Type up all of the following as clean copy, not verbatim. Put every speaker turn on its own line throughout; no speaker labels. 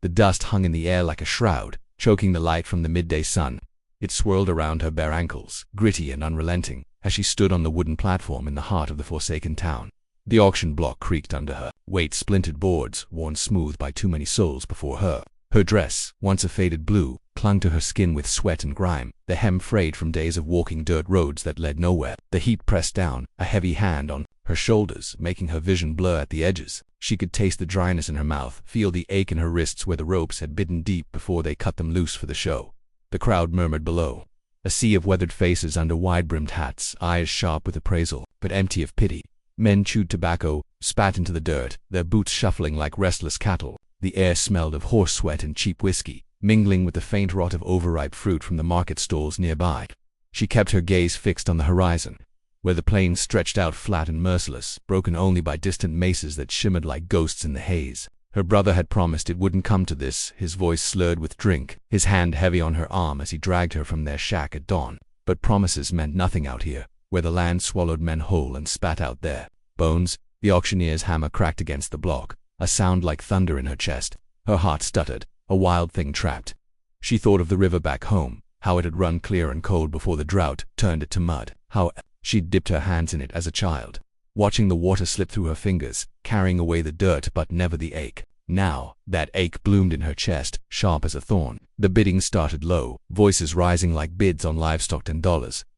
The dust hung in the air like a shroud, choking the light from the midday sun. It swirled around her bare ankles, gritty and unrelenting, as she stood on the wooden platform in the heart of the forsaken town. The auction block creaked under her, weight splintered boards, worn smooth by too many souls before her. Her dress, once a faded blue, clung to her skin with sweat and grime, the hem frayed from days of walking dirt roads that led nowhere. The heat pressed down, a heavy hand on her shoulders, making her vision blur at the edges. She could taste the dryness in her mouth, feel the ache in her wrists where the ropes had bitten deep before they cut them loose for the show. The crowd murmured below. A sea of weathered faces under wide-brimmed hats, eyes sharp with appraisal, but empty of pity. Men chewed tobacco, spat into the dirt, their boots shuffling like restless cattle. The air smelled of horse sweat and cheap whiskey, mingling with the faint rot of overripe fruit from the market stalls nearby. She kept her gaze fixed on the horizon, where the plains stretched out flat and merciless, broken only by distant mesas that shimmered like ghosts in the haze. Her brother had promised it wouldn't come to this, his voice slurred with drink, his hand heavy on her arm as he dragged her from their shack at dawn. But promises meant nothing out here, where the land swallowed men whole and spat out their bones. The auctioneer's hammer cracked against the block, a sound like thunder in her chest. Her heart stuttered, a wild thing trapped. She thought of the river back home, how it had run clear and cold before the drought turned it to mud, how she'd dipped her hands in it as a child, watching the water slip through her fingers, carrying away the dirt but never the ache. Now, that ache bloomed in her chest, sharp as a thorn. The bidding started low, voices rising like bids on livestock $10,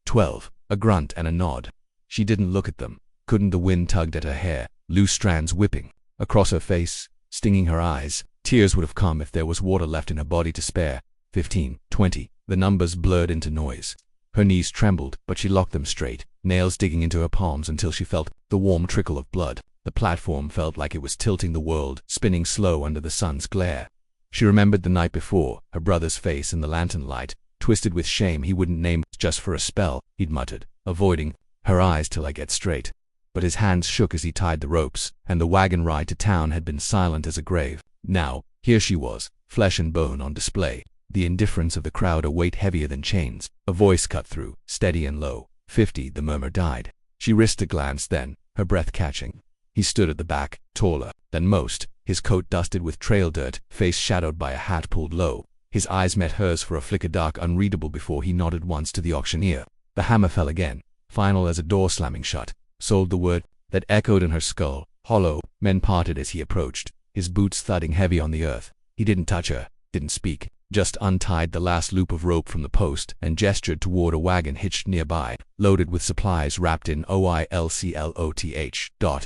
$12, a grunt and a nod. She didn't look at them. Couldn't. The wind tugged at her hair, loose strands whipping across her face, stinging her eyes. Tears would have come if there was water left in her body to spare. 15, 20, the numbers blurred into noise. Her knees trembled, but she locked them straight, nails digging into her palms until she felt the warm trickle of blood. The platform felt like it was tilting the world, spinning slow under the sun's glare. She remembered the night before, her brother's face in the lantern light, twisted with shame he wouldn't name. Just for a spell, he'd muttered, avoiding her eyes till I get straight. But his hands shook as he tied the ropes, and the wagon ride to town had been silent as a grave. Now, here she was, flesh and bone on display, the indifference of the crowd a weight heavier than chains. A voice cut through, steady and low. 50, the murmur died. She risked a glance then, her breath catching. He stood at the back, taller than most, his coat dusted with trail dirt, face shadowed by a hat pulled low. His eyes met hers for a flicker, dark, unreadable, before he nodded once to the auctioneer. The hammer fell again, final as a door slamming shut. Sold, the word that echoed in her skull, hollow. Men parted as he approached, his boots thudding heavy on the earth. He didn't touch her, didn't speak, just untied the last loop of rope from the post and gestured toward a wagon hitched nearby, loaded with supplies wrapped in oilcloth.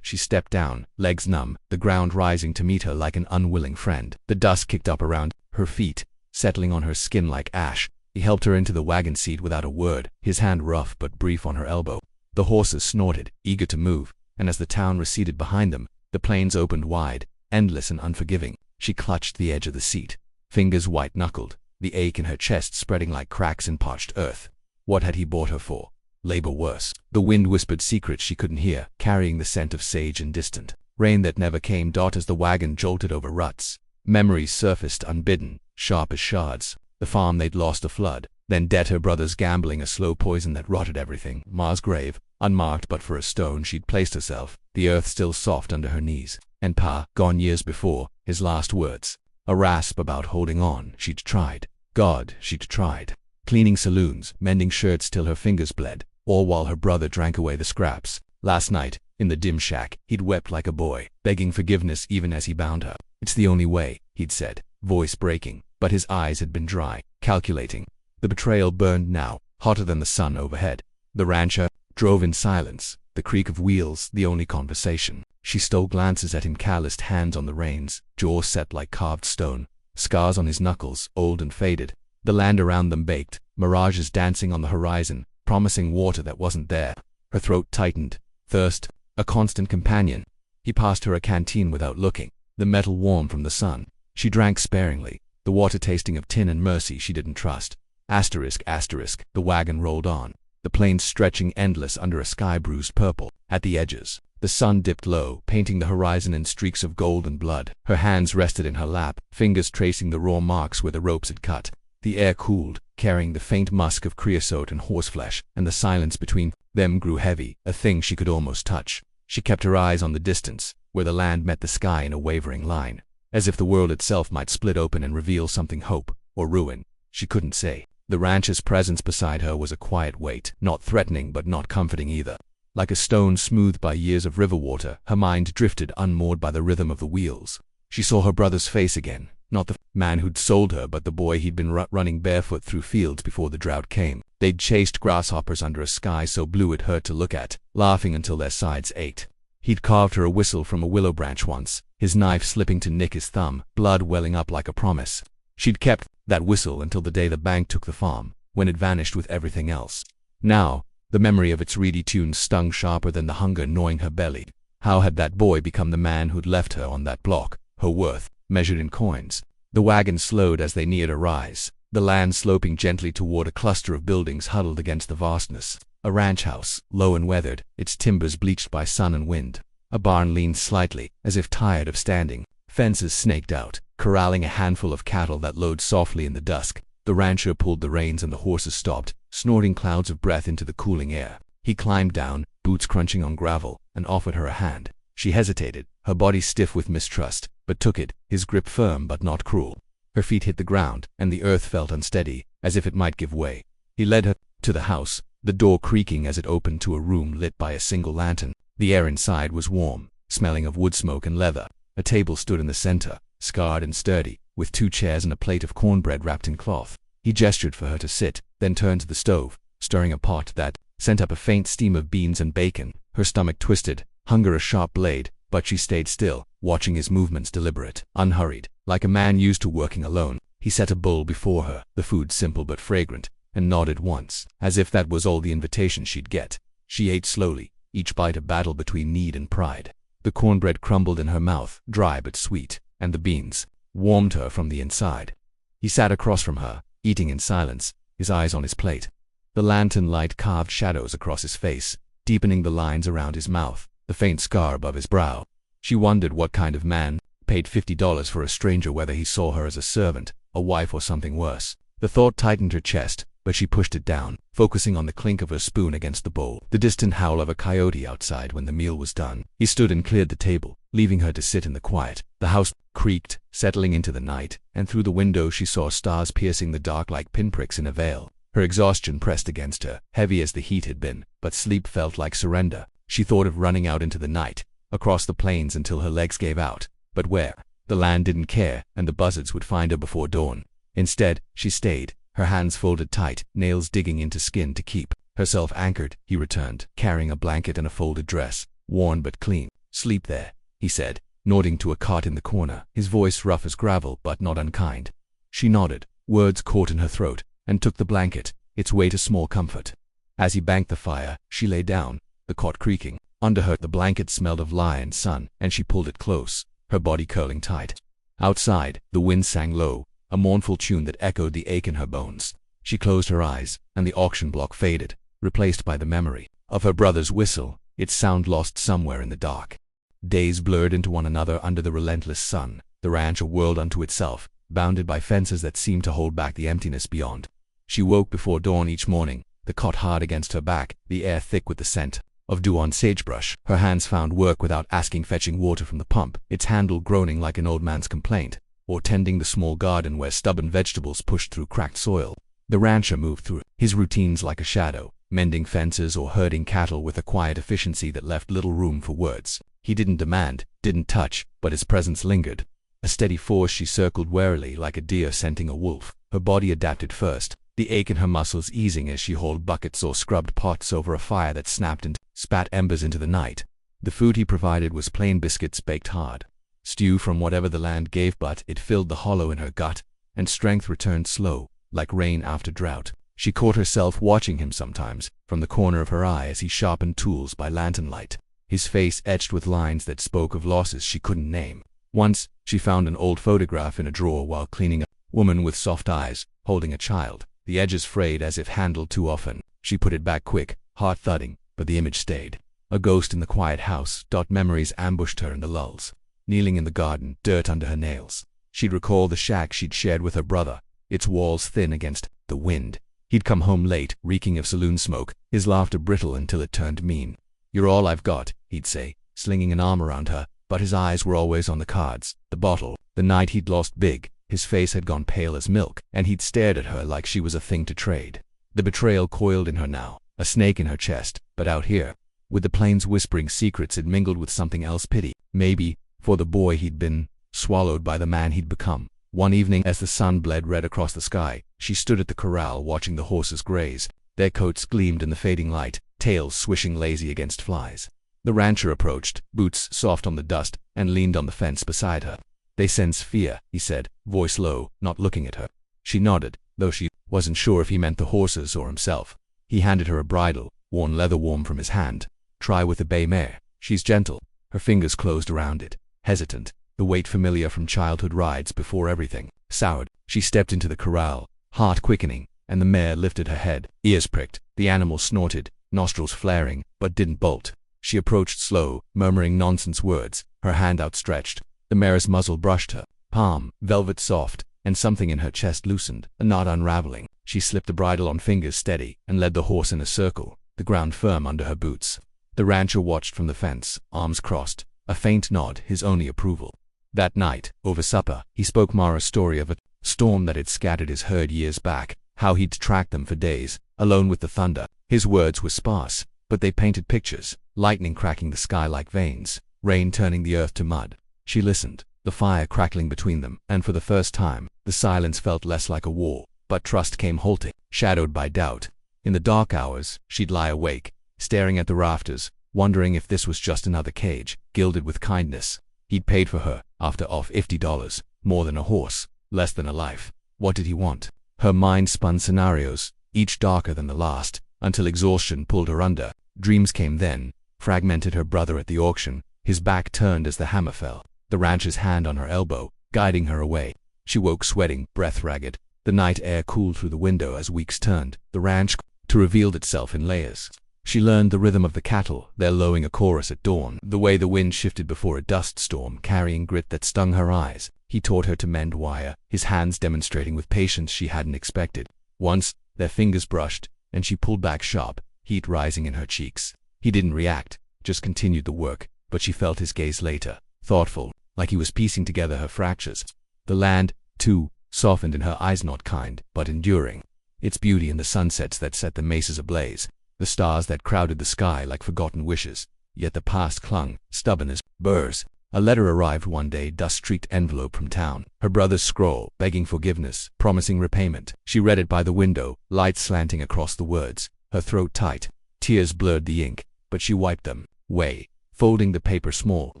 She stepped down, legs numb, the ground rising to meet her like an unwilling friend. The dust kicked up around her feet, settling on her skin like ash. He helped her into the wagon seat without a word, his hand rough but brief on her elbow. The horses snorted, eager to move, and as the town receded behind them, the plains opened wide, endless and unforgiving. She clutched the edge of the seat, fingers white-knuckled, the ache in her chest spreading like cracks in parched earth. What had he bought her for? Labor worse. The wind whispered secrets she couldn't hear, carrying the scent of sage and distant rain that never came. As the wagon jolted over ruts, memories surfaced unbidden, sharp as shards. The farm they'd lost, a flood, then debt, her brother's gambling, a slow poison that rotted everything. Ma's grave, unmarked but for a stone she'd placed herself, the earth still soft under her knees. And Pa, gone years before, his last words, a rasp about holding on. She'd tried. God, she'd tried. Cleaning saloons, mending shirts till her fingers bled, all while her brother drank away the scraps. Last night, in the dim shack, he'd wept like a boy, begging forgiveness even as he bound her. It's the only way, he'd said, voice breaking, but his eyes had been dry, calculating. The betrayal burned now, hotter than the sun overhead. The rancher drove in silence, the creak of wheels the only conversation. She stole glances at him, calloused hands on the reins, jaw set like carved stone, scars on his knuckles, old and faded. The land around them baked, mirages dancing on the horizon, promising water that wasn't there. Her throat tightened, thirst, a constant companion. He passed her a canteen without looking, the metal warm from the sun. She drank sparingly, the water tasting of tin and mercy she didn't trust. Asterisk, asterisk, the wagon rolled on, the plains stretching endless under a sky bruised purple. At the edges, the sun dipped low, painting the horizon in streaks of gold and blood. Her hands rested in her lap, fingers tracing the raw marks where the ropes had cut. The air cooled, carrying the faint musk of creosote and horseflesh, and the silence between them grew heavy, a thing she could almost touch. She kept her eyes on the distance, where the land met the sky in a wavering line. as if the world itself might split open and reveal something hope or ruin. She couldn't say. The rancher's presence beside her was a quiet weight, not threatening but not comforting either. Like a stone smoothed by years of river water, her mind drifted unmoored by the rhythm of the wheels. She saw her brother's face again, not the man who'd sold her, but the boy he'd been running barefoot through fields before the drought came. They'd chased grasshoppers under a sky so blue it hurt to look at, laughing until their sides ached. He'd carved her a whistle from a willow branch once, his knife slipping to nick his thumb, blood welling up like a promise. She'd kept that whistle until the day the bank took the farm, when it vanished with everything else. Now, the memory of its reedy tune stung sharper than the hunger gnawing her belly. How had that boy become the man who'd left her on that block, her worth, measured in coins? The wagon slowed as they neared a rise, the land sloping gently toward a cluster of buildings huddled against the vastness. A ranch house, low and weathered, its timbers bleached by sun and wind. A barn leaned slightly, as if tired of standing. Fences snaked out, corralling a handful of cattle that lowed softly in the dusk. The rancher pulled the reins and the horses stopped, snorting clouds of breath into the cooling air. He climbed down, boots crunching on gravel, and offered her a hand. She hesitated, her body stiff with mistrust, but took it, his grip firm but not cruel. Her feet hit the ground, and the earth felt unsteady, as if it might give way. He led her to the house, the door creaking as it opened to a room lit by a single lantern. The air inside was warm, smelling of wood smoke and leather. A table stood in the center, scarred and sturdy, with 2 chairs and a plate of cornbread wrapped in cloth. He gestured for her to sit, then turned to the stove, stirring a pot that sent up a faint steam of beans and bacon. Her stomach twisted, hunger a sharp blade, but she stayed still, watching his movements deliberate, unhurried, like a man used to working alone. He set a bowl before her, the food simple but fragrant, and nodded once, as if that was all the invitation she'd get. She ate slowly, each bite a battle between need and pride. The cornbread crumbled in her mouth, dry but sweet, and the beans warmed her from the inside. He sat across from her, eating in silence, his eyes on his plate. The lantern light carved shadows across his face, deepening the lines around his mouth, the faint scar above his brow. She wondered what kind of man paid $50 for a stranger, whether he saw her as a servant, a wife, or something worse. The thought tightened her chest, but she pushed it down, focusing on the clink of her spoon against the bowl, the distant howl of a coyote outside when the meal was done. He stood and cleared the table, leaving her to sit in the quiet. The house creaked, settling into the night, and through the window she saw stars piercing the dark like pinpricks in a veil. Her exhaustion pressed against her, heavy as the heat had been, but sleep felt like surrender. She thought of running out into the night, across the plains until her legs gave out. But where? The land didn't care, and the buzzards would find her before dawn. Instead, she stayed, her hands folded tight, nails digging into skin to keep herself anchored. He returned, carrying a blanket and a folded dress, worn but clean. "Sleep there," he said, nodding to a cot in the corner, his voice rough as gravel but not unkind. She nodded, words caught in her throat, and took the blanket, its weight a small comfort. As he banked the fire, she lay down, the cot creaking. Under her, the blanket smelled of lie and sun, and she pulled it close, her body curling tight. Outside, the wind sang low, a mournful tune that echoed the ache in her bones. She closed her eyes, and the auction block faded, replaced by the memory of her brother's whistle, its sound lost somewhere in the dark. Days blurred into one another under the relentless sun, the ranch a world unto itself, bounded by fences that seemed to hold back the emptiness beyond. She woke before dawn each morning, the cot hard against her back, the air thick with the scent of dew on sagebrush. Her hands found work without asking, fetching water from the pump, its handle groaning like an old man's complaint, or tending the small garden where stubborn vegetables pushed through cracked soil. The rancher moved through his routines like a shadow, mending fences or herding cattle with a quiet efficiency that left little room for words. He didn't demand, didn't touch, but his presence lingered. A steady force, she circled warily like a deer scenting a wolf. Her body adapted first, the ache in her muscles easing as she hauled buckets or scrubbed pots over a fire that snapped and spat embers into the night. The food he provided was plain biscuits baked hard, stew from whatever the land gave, but it filled the hollow in her gut, and strength returned slow, like rain after drought. She caught herself watching him sometimes, from the corner of her eye as he sharpened tools by lantern light, his face etched with lines that spoke of losses she couldn't name. Once, she found an old photograph in a drawer while cleaning, a woman with soft eyes, holding a child, the edges frayed as if handled too often. She put it back quick, heart thudding, but the image stayed. A ghost in the quiet house. Memories ambushed her in the lulls. Kneeling in the garden, dirt under her nails. She'd recall the shack she'd shared with her brother, its walls thin against the wind. He'd come home late, reeking of saloon smoke, his laughter brittle until it turned mean. "You're all I've got," he'd say, slinging an arm around her, but his eyes were always on the cards, the bottle. The night he'd lost big, his face had gone pale as milk, and he'd stared at her like she was a thing to trade. The betrayal coiled in her now, a snake in her chest, but out here, with the plains whispering secrets, it mingled with something else, pity, maybe, for the boy he'd been, swallowed by the man he'd become. One evening, as the sun bled red across the sky, she stood at the corral watching the horses graze. Their coats gleamed in the fading light, tails swishing lazy against flies. The rancher approached, boots soft on the dust, and leaned on the fence beside her. "They sense fear," he said, voice low, not looking at her. She nodded, though she wasn't sure if he meant the horses or himself. He handed her a bridle, worn leather warm from his hand. "Try with the bay mare. She's gentle." Her fingers closed around it, hesitant, the weight familiar from childhood rides before everything soured. She stepped into the corral, heart quickening, and the mare lifted her head. Ears pricked, the animal snorted, nostrils flaring, but didn't bolt. She approached slow, murmuring nonsense words, her hand outstretched. The mare's muzzle brushed her palm, velvet soft, and something in her chest loosened, a knot unraveling. She slipped the bridle on fingers steady and led the horse in a circle, the ground firm under her boots. The rancher watched from the fence, arms crossed, a faint nod, his only approval. That night, over supper, he spoke Mara's story of a storm that had scattered his herd years back, how he'd tracked them for days, alone with the thunder. His words were sparse, but they painted pictures, lightning cracking the sky like veins, rain turning the earth to mud. She listened, the fire crackling between them, and for the first time, the silence felt less like a war, but trust came halting, shadowed by doubt. In the dark hours, she'd lie awake, staring at the rafters, wondering if this was just another cage, gilded with kindness. He'd paid for her, after all, $50, more than a horse, less than a life. What did he want? Her mind spun scenarios, each darker than the last, until exhaustion pulled her under. Dreams came then, fragmented her brother at the auction, his back turned as the hammer fell, the rancher's hand on her elbow, guiding her away. She woke sweating, breath ragged. The night air cooled through the window as weeks turned, the ranch revealed itself in layers. She learned the rhythm of the cattle, their lowing a chorus at dawn, the way the wind shifted before a dust storm, carrying grit that stung her eyes. He taught her to mend wire, his hands demonstrating with patience she hadn't expected. Once, their fingers brushed, and she pulled back sharp, heat rising in her cheeks. He didn't react, just continued the work, but she felt his gaze later, thoughtful, like he was piecing together her fractures. The land, too, softened in her eyes, not kind, but enduring. Its beauty in the sunsets that set the mesas ablaze, the stars that crowded the sky like forgotten wishes. Yet the past clung, stubborn as burrs. A letter arrived one day, dust-streaked envelope from town. Her brother's scrawl, begging forgiveness, promising repayment. She read it by the window, light slanting across the words, her throat tight. Tears blurred the ink, but she wiped them away, folding the paper small.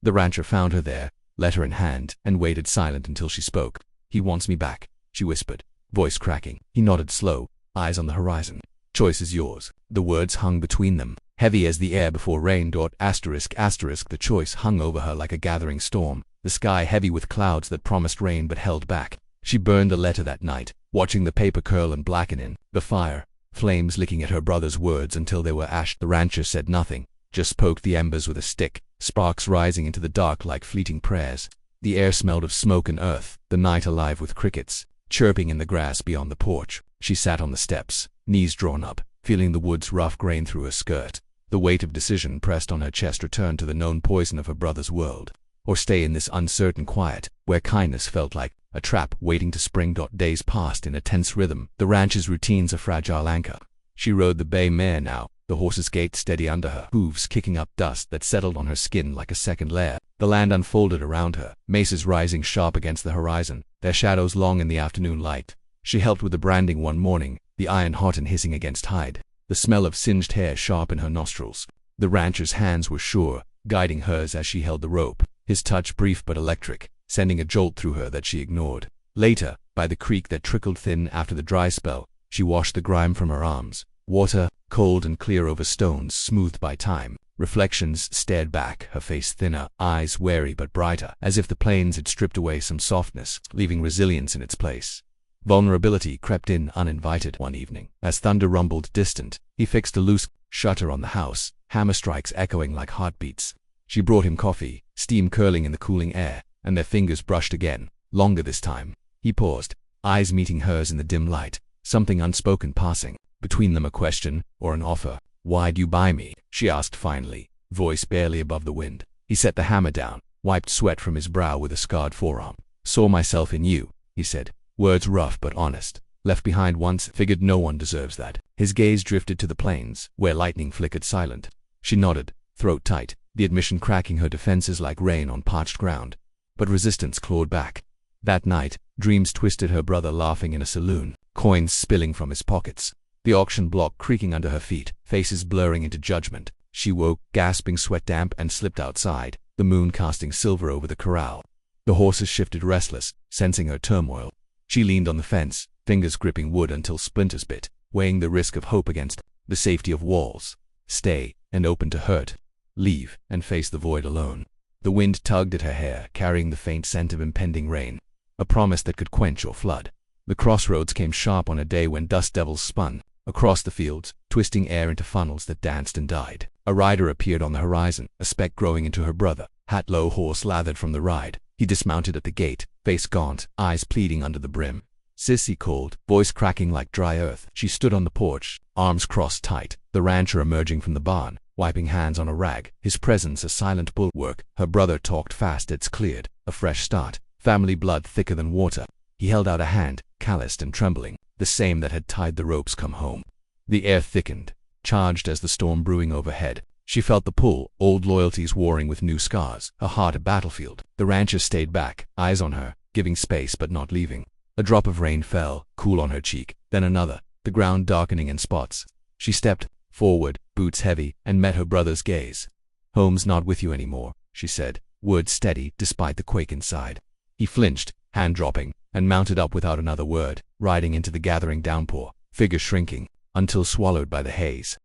The rancher found her there, letter in hand, and waited silent until she spoke. "He wants me back," she whispered, voice cracking. He nodded slow, eyes on the horizon. "Choice is yours." The words hung between them, heavy as the air before rain. The choice hung over her like a gathering storm, the sky heavy with clouds that promised rain but held back. She burned the letter that night, watching the paper curl and blacken in the fire, flames licking at her brother's words until they were ash. The rancher said nothing, just poked the embers with a stick, sparks rising into the dark like fleeting prayers. The air smelled of smoke and earth, the night alive with crickets, chirping in the grass beyond the porch. She sat on the steps, knees drawn up, feeling the wood's rough grain through her skirt. The weight of decision pressed on her chest, return to the known poison of her brother's world, or stay in this uncertain quiet, where kindness felt like a trap waiting to spring. Days passed in a tense rhythm, the ranch's routines a fragile anchor. She rode the bay mare now, the horse's gait steady under her, hooves kicking up dust that settled on her skin like a second layer. The land unfolded around her, mesas rising sharp against the horizon, their shadows long in the afternoon light. She helped with the branding one morning, the iron hot and hissing against hide, the smell of singed hair sharp in her nostrils. The rancher's hands were sure, guiding hers as she held the rope, his touch brief but electric, sending a jolt through her that she ignored. Later, by the creek that trickled thin after the dry spell, she washed the grime from her arms. Water, cold and clear over stones smoothed by time. Reflections stared back, her face thinner, eyes wary but brighter, as if the plains had stripped away some softness, leaving resilience in its place. Vulnerability crept in uninvited one evening. As thunder rumbled distant, he fixed a loose shutter on the house, hammer strikes echoing like heartbeats. She brought him coffee, steam curling in the cooling air, and their fingers brushed again, longer this time. He paused, eyes meeting hers in the dim light, something unspoken passing. Between them a question, or an offer. "Why'd you buy me?" she asked finally, voice barely above the wind. He set the hammer down, wiped sweat from his brow with a scarred forearm. "Saw myself in you," he said. Words rough but honest. Left behind once, figured no one deserves that. His gaze drifted to the plains, where lightning flickered silent. She nodded, throat tight, the admission cracking her defenses like rain on parched ground. But resistance clawed back. That night, dreams twisted her brother laughing in a saloon, coins spilling from his pockets, the auction block creaking under her feet, faces blurring into judgment. She woke, gasping sweat damp, and slipped outside, the moon casting silver over the corral. The horses shifted restless, sensing her turmoil. She leaned on the fence, fingers gripping wood until splinters bit, weighing the risk of hope against the safety of walls. Stay, and open to hurt. Leave, and face the void alone. The wind tugged at her hair, carrying the faint scent of impending rain, a promise that could quench or flood. The crossroads came sharp on a day when dust devils spun across the fields, twisting air into funnels that danced and died. A rider appeared on the horizon, a speck growing into her brother. Hat low, horse lathered from the ride. He dismounted at the gate, face gaunt, eyes pleading under the brim. "Sis," he called, voice cracking like dry earth. She stood on the porch, arms crossed tight, the rancher emerging from the barn, wiping hands on a rag, his presence a silent bulwark. Her brother talked fast. "It's cleared. A fresh start. Family blood thicker than water." He held out a hand, calloused and trembling, the same that had tied the ropes. "Come home." The air thickened, charged as the storm brewing overhead. She felt the pull, old loyalties warring with new scars, her heart a battlefield. The rancher stayed back, eyes on her, giving space but not leaving. A drop of rain fell, cool on her cheek, then another, the ground darkening in spots. She stepped forward, boots heavy, and met her brother's gaze. "Home's not with you anymore," she said, words steady despite the quake inside. He flinched, hand dropping, and mounted up without another word, riding into the gathering downpour, figure shrinking, until swallowed by the haze.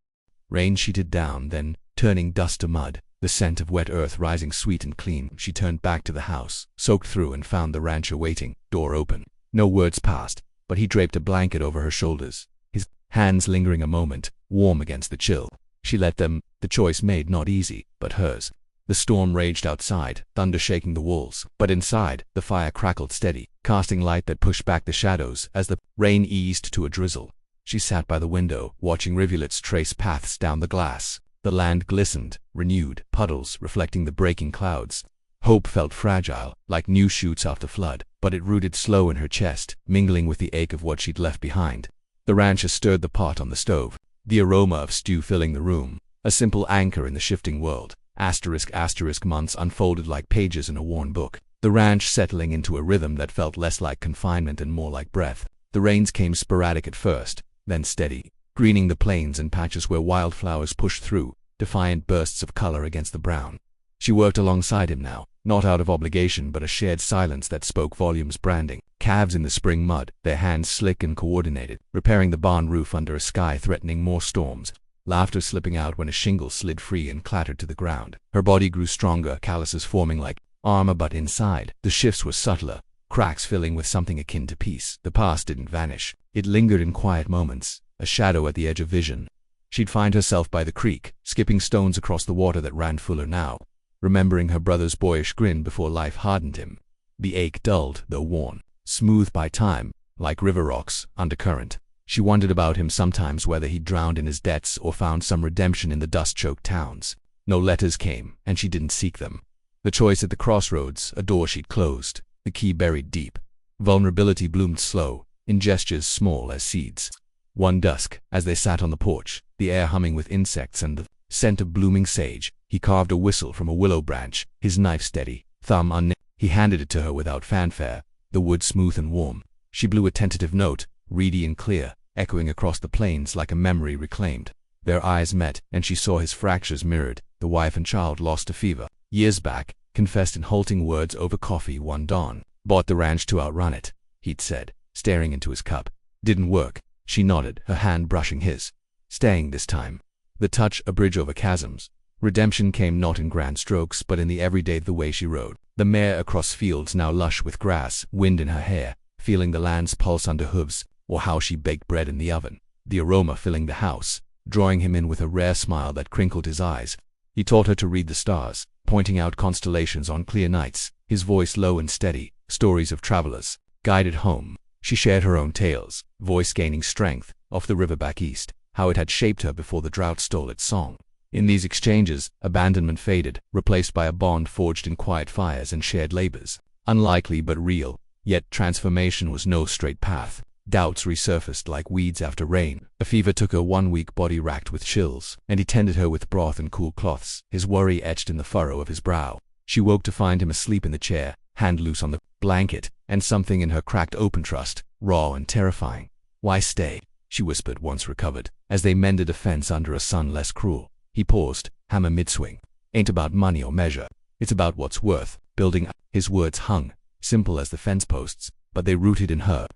Rain sheeted down, then, turning dust to mud, the scent of wet earth rising sweet and clean. She turned back to the house, soaked through, and found the rancher waiting, door open. No words passed, but he draped a blanket over her shoulders, his hands lingering a moment, warm against the chill. She let them, the choice made not easy, but hers. The storm raged outside, thunder shaking the walls, but inside, the fire crackled steady, casting light that pushed back the shadows as the rain eased to a drizzle. She sat by the window, watching rivulets trace paths down the glass. The land glistened, renewed, puddles reflecting the breaking clouds. Hope felt fragile, like new shoots after flood, but it rooted slow in her chest, mingling with the ache of what she'd left behind. The rancher stirred the pot on the stove, the aroma of stew filling the room, a simple anchor in the shifting world. Asterisk months unfolded like pages in a worn book, the ranch settling into a rhythm that felt less like confinement and more like breath. The rains came sporadic at first, then steady, greening the plains and patches where wildflowers pushed through, defiant bursts of color against the brown. She worked alongside him now, not out of obligation but a shared silence that spoke volumes. Branding calves in the spring mud, their hands slick and coordinated, repairing the barn roof under a sky threatening more storms. Laughter slipping out when a shingle slid free and clattered to the ground. Her body grew stronger, calluses forming like armor, but inside, the shifts were subtler, cracks filling with something akin to peace. The past didn't vanish. It lingered in quiet moments, a shadow at the edge of vision. She'd find herself by the creek, skipping stones across the water that ran fuller now, remembering her brother's boyish grin before life hardened him. The ache dulled, though worn, smoothed by time, like river rocks, undercurrent. She wondered about him sometimes, whether he'd drowned in his debts or found some redemption in the dust-choked towns. No letters came, and she didn't seek them. The choice at the crossroads, a door she'd closed, the key buried deep. Vulnerability bloomed slow, in gestures small as seeds. One dusk, as they sat on the porch, the air humming with insects and the scent of blooming sage, he carved a whistle from a willow branch, his knife steady, thumb unnailed. He handed it to her without fanfare, the wood smooth and warm. She blew a tentative note, reedy and clear, echoing across the plains like a memory reclaimed. Their eyes met, and she saw his fractures mirrored, the wife and child lost to fever. Years back, confessed in halting words over coffee one dawn. Bought the ranch to outrun it, he'd said, staring into his cup. Didn't work. She nodded, her hand brushing his. Staying this time. The touch, a bridge over chasms. Redemption came not in grand strokes, but in the everyday, the way she rode. The mare across fields now lush with grass, wind in her hair, feeling the land's pulse under hooves, or how she baked bread in the oven. The aroma filling the house, drawing him in with a rare smile that crinkled his eyes. He taught her to read the stars, pointing out constellations on clear nights, his voice low and steady, stories of travelers, guided home. She shared her own tales, voice gaining strength, off the river back east, how it had shaped her before the drought stole its song. In these exchanges, abandonment faded, replaced by a bond forged in quiet fires and shared labors. Unlikely but real, yet transformation was no straight path. Doubts resurfaced like weeds after rain. A fever took her 1 week, body racked with chills, and he tended her with broth and cool cloths, his worry etched in the furrow of his brow. She woke to find him asleep in the chair, hand loose on the blanket, and something in her cracked open trust, raw and terrifying. "Why stay?" she whispered once recovered, as they mended a fence under a sun less cruel. He paused, hammer mid-swing. "Ain't about money or measure. It's about what's worth building." His words hung, simple as the fence posts, but they rooted in her,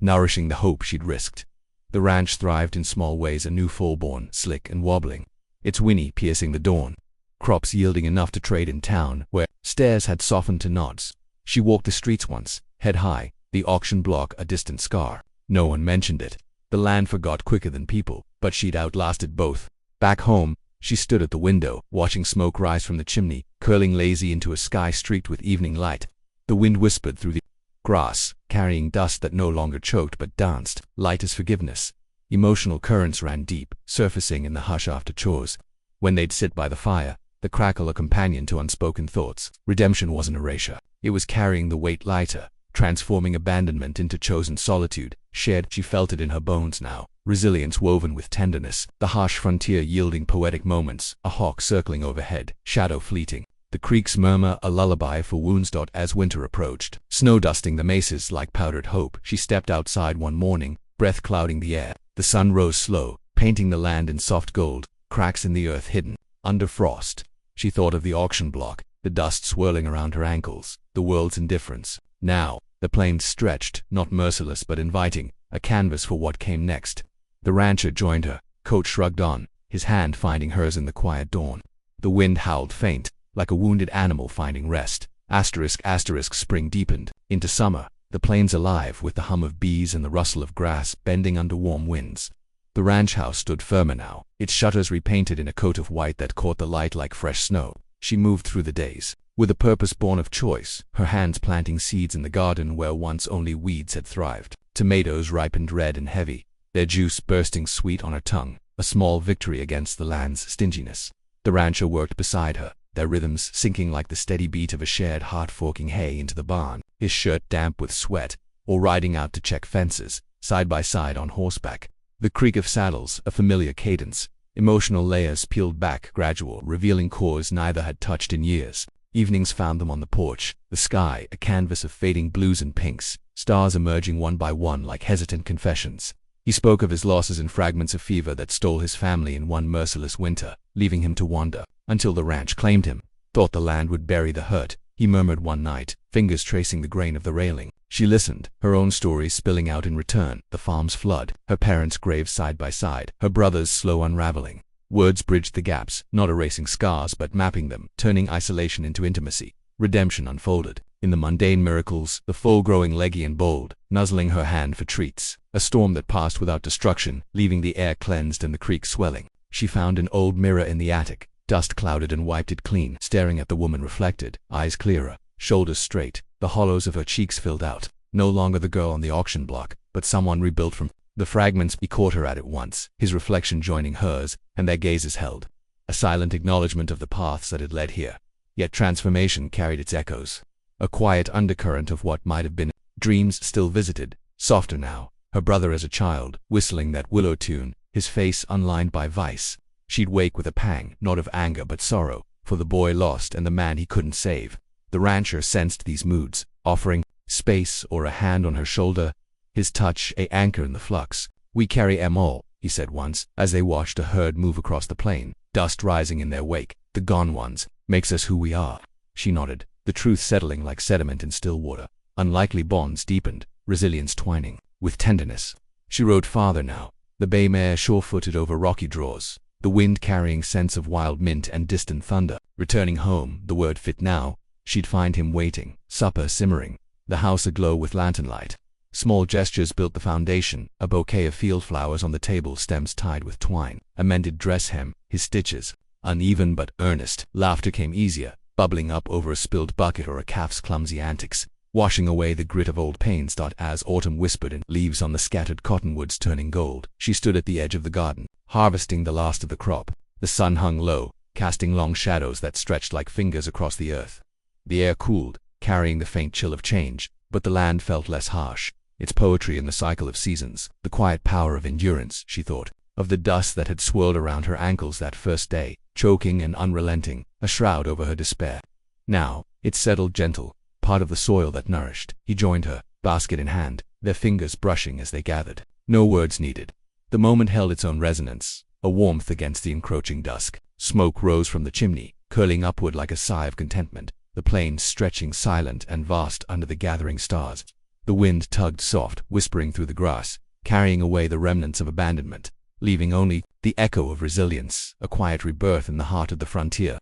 nourishing the hope she'd risked. The ranch thrived in small ways, a new full-born, slick and wobbling, its whinny piercing the dawn. Crops yielding enough to trade in town, where stares had softened to nods. She walked the streets once, head high, the auction block a distant scar. No one mentioned it. The land forgot quicker than people, but she'd outlasted both. Back home, she stood at the window, watching smoke rise from the chimney, curling lazy into a sky streaked with evening light. The wind whispered through the grass, carrying dust that no longer choked but danced, light as forgiveness. Emotional currents ran deep, surfacing in the hush after chores. When they'd sit by the fire, the crackle a companion to unspoken thoughts. Redemption wasn't erasure. It was carrying the weight lighter, transforming abandonment into chosen solitude. Shared, she felt it in her bones now. Resilience woven with tenderness, the harsh frontier yielding poetic moments, a hawk circling overhead, shadow fleeting. The creek's murmur a lullaby for wounds. As winter approached, snow dusting the mesas like powdered hope, she stepped outside one morning, breath clouding the air. The sun rose slow, painting the land in soft gold, cracks in the earth hidden under frost. She thought of the auction block, the dust swirling around her ankles, the world's indifference. Now, the plains stretched, not merciless but inviting, a canvas for what came next. The rancher joined her, coat shrugged on, his hand finding hers in the quiet dawn. The wind howled faint, like a wounded animal finding rest. Asterisk, spring deepened into summer, the plains alive with the hum of bees and the rustle of grass bending under warm winds. The ranch house stood firmer now, its shutters repainted in a coat of white that caught the light like fresh snow. She moved through the days, with a purpose born of choice, her hands planting seeds in the garden where once only weeds had thrived. Tomatoes ripened red and heavy, their juice bursting sweet on her tongue, a small victory against the land's stinginess. The rancher worked beside her, their rhythms sinking like the steady beat of a shared heart forking hay into the barn, his shirt damp with sweat, or riding out to check fences, side by side on horseback. The creak of saddles, a familiar cadence, emotional layers peeled back, gradual, revealing cores neither had touched in years. Evenings found them on the porch, the sky a canvas of fading blues and pinks, stars emerging one by one like hesitant confessions. He spoke of his losses in fragments of fever that stole his family in one merciless winter, leaving him to wander, until the ranch claimed him. Thought the land would bury the hurt, he murmured one night, fingers tracing the grain of the railing. She listened, her own stories spilling out in return, the farm's flood, her parents' graves side by side, her brother's slow unraveling. Words bridged the gaps, not erasing scars but mapping them, turning isolation into intimacy. Redemption unfolded. In the mundane miracles, the foal growing leggy and bold, nuzzling her hand for treats. A storm that passed without destruction, leaving the air cleansed and the creek swelling. She found an old mirror in the attic, dust clouded and wiped it clean, staring at the woman reflected, eyes clearer, shoulders straight, the hollows of her cheeks filled out. No longer the girl on the auction block, but someone rebuilt from the fragments. He caught her at it once, his reflection joining hers, and their gazes held. A silent acknowledgement of the paths that had led here. Yet transformation carried its echoes. A quiet undercurrent of what might have been. Dreams still visited, softer now. Her brother as a child, whistling that willow tune, his face unlined by vice. She'd wake with a pang, not of anger but sorrow, for the boy lost and the man he couldn't save. The rancher sensed these moods, offering space or a hand on her shoulder, his touch a anchor in the flux. "We carry 'em all," he said once, as they watched a herd move across the plain, dust rising in their wake. "The gone ones, makes us who we are." She nodded, the truth settling like sediment in still water. Unlikely bonds deepened, resilience twining, with tenderness. She rode farther now, the bay mare sure-footed over rocky draws, the wind carrying scents of wild mint and distant thunder. Returning home, the word fit now, she'd find him waiting, supper simmering, the house aglow with lantern light. Small gestures built the foundation, a bouquet of field flowers on the table, stems tied with twine, a mended dress hem, his stitches, uneven but earnest. Laughter came easier, bubbling up over a spilled bucket or a calf's clumsy antics, washing away the grit of old pains. As autumn whispered in leaves on the scattered cottonwoods turning gold, she stood at the edge of the garden, harvesting the last of the crop. The sun hung low, casting long shadows that stretched like fingers across the earth. The air cooled, carrying the faint chill of change, but the land felt less harsh. Its poetry in the cycle of seasons, the quiet power of endurance, she thought, of the dust that had swirled around her ankles that first day, choking and unrelenting, a shroud over her despair. Now, it settled gentle, part of the soil that nourished. He joined her, basket in hand, their fingers brushing as they gathered. No words needed. The moment held its own resonance, a warmth against the encroaching dusk. Smoke rose from the chimney, curling upward like a sigh of contentment, the plains stretching silent and vast under the gathering stars. The wind tugged soft, whispering through the grass, carrying away the remnants of abandonment, leaving only the echo of resilience, a quiet rebirth in the heart of the frontier.